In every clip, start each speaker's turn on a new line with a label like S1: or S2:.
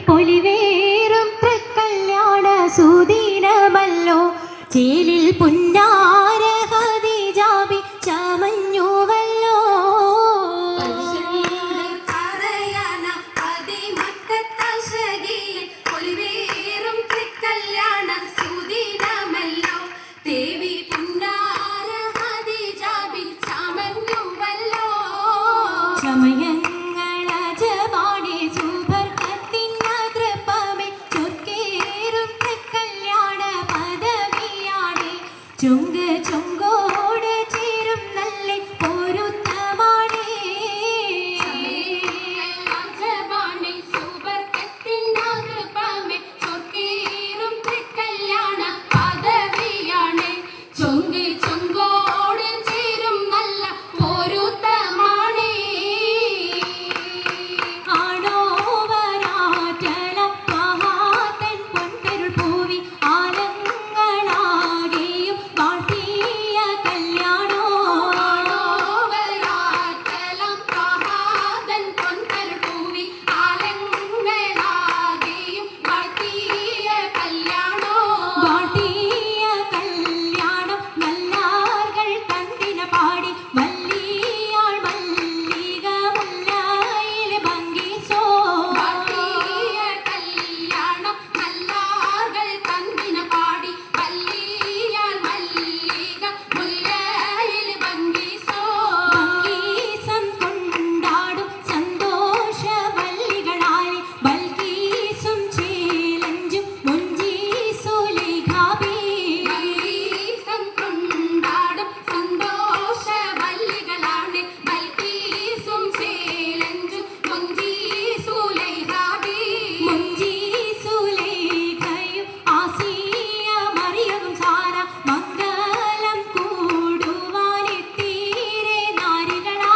S1: പൊലിവേറും തൃക്കല്യാണ സുദിനമല്ലോ ചേലിൽ പുന്നാര ഖദീജാബി ചമഞ്ഞുവല്ലോ
S2: പൊലിവേറും തൃക്കല്യാണ സുദിനമല്ലോ ദേവി പുന്നാര ഖദീജാബി ചമഞ്ഞുവല്ലോ
S1: ചമയങ്ങളജവാണി സുബർക്കത്തിനതൃപ്പമേ ചൊർക്കേറും തൃക്കല്യാണ പദവിയാണേ ചുങ്ക് ചുങ്കോട് ചേരും നല്ല പൊരുത്തമാണേ
S2: രാജവാണി സുബർക്കത്തിനതൃപ്പമേ ചൊർക്കേറും തൃക്കല്യാണ പദവിയാണേ ചുങ്ക് ചുങ്കോട് ചേരും നല്ല പൊരുത്തമാണേ
S1: ആണോ വരാറ്റല മഹാതൻ പൊൻപെരുൾ പൂവി ആലങ്ങളാകെയും വാഴ്ത്തിയ കല്യാണോ
S2: വരാറ്റലം പ്രഭാതൻ പൊൻപെരുൾ പൂവി ആലങ്ങളാകെയും വാഴ്ത്തിയ കല്യാണോ
S1: വാഴ്ത്തിയ കല്യാണം നല്ലാർകൾ തന്തിന പാടി വല്ലിയാൾ മല്ലിക മുല്ലായിലെ ഭംഗിസോ
S2: വാഴ്ത്തിയ കല്യാണം നല്ലാർകൾ തന്തിന പാടി വല്ലിയാൽ മല്ലിക മുല്ലയിൽ ഭംഗിസോ
S1: ഭംഗീസം കൊണ്ടാടും സന്തോഷ വല്ലികളായി ബൽക്കീസും ചേലഞ്ചും മുഞ്ചീസുലൈഖാബി
S2: ഭംഗീസം കൊണ്ടാടും സന്തോഷ വല്ലികളാണ് ബൽക്കീസും ചേലഞ്ചും മുഞ്ചീസുലൈഖാബി
S1: മുഞ്ചീസുലൈഖയും ആസിയ മറിയവും സാര മംഗലം കൂടുവാനെത്തീരെ നാരികളാ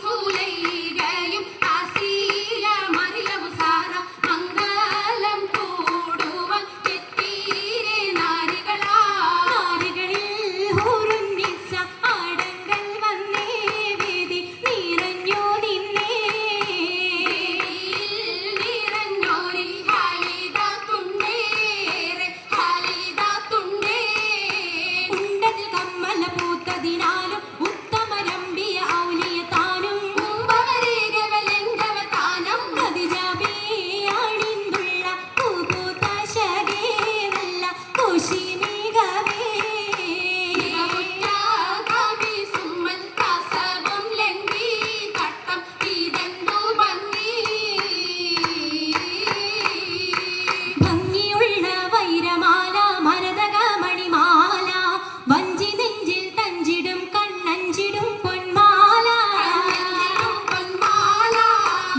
S2: സുലൈഖയും ആസിയ മറിയം സാറ മംഗലം കൂടുവാൻ എത്തീരെ നാരികളാ
S1: നാരികളിൽ ഹൂറുന്നിസ ആടങ്ങൾ വന്നേ വേദി നിറഞ്ഞു നിന്നേ
S2: നിറഞ്ഞോരി ഹാലിദാത്തുണ്ടേറെ ഹാലിദാത്തുണ്ടേ
S1: ഉണ്ടതിൽ കമ്മല പൂത്തതിനാലും ഉത്തമരമ്പിയ ഔലിയത്താനും
S2: കുംഭവരേഖവലെങ്കവതാനം
S1: ഖദീജാബിയാണിന്തുള്ള പൂപൂത്ത ശകേ നല്ല കുശിമികവേ
S2: കാവി സുമ്മൽ കാസവം ലംഘി തട്ടം ഇതെന്തു ഭംഗി
S1: ഭംഗിയുള്ള വൈരമാല മരതക മണിമാല വഞ്ചി നെഞ്ചിൽ തഞ്ചിടും കണ്ണഞ്ചിടും പൊന്മാല
S2: പൊന്മാല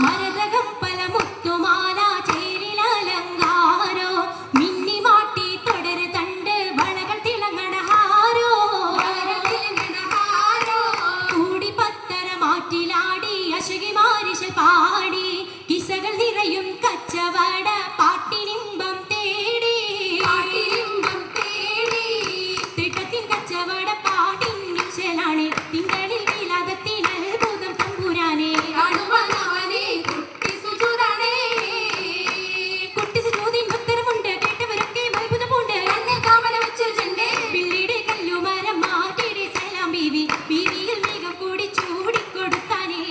S1: മരതകം പല മുത്തുമാല ചേലിലലങ്കാരോ മിന്നി മാട്ടി തുടര് തണ്ട് വളകൾ തിളങ്ങണ ഹാരോ കൂടി പത്തര മാറ്റിലാടി അശകി മാരിശൽ പാടി കിസകൾ നിറയും കച്ചവട പാട്ടിനിമ്പം തേടി തിട്ടത്തിൻ കച്ചവട പാട്ടിൻ നിശ്ചലാണ് തിങ്കളിൽ വിലാദത്തിൽ അത്ഭുതം തമ്പുരാനെ കുട്ടി സുജൂദിൻ ഉത്തരമുണ്ട് കേട്ടവരൊക്കെ അത്ഭുതമുണ്ട് പിള്ളിയുടെ കല്ലുമരം മാറ്റിയുടെ സലാം ബീവി ബീവിയിൽ മികം കൂടി ചൂടിക്കൊടുത്താനേ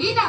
S2: ഇതാ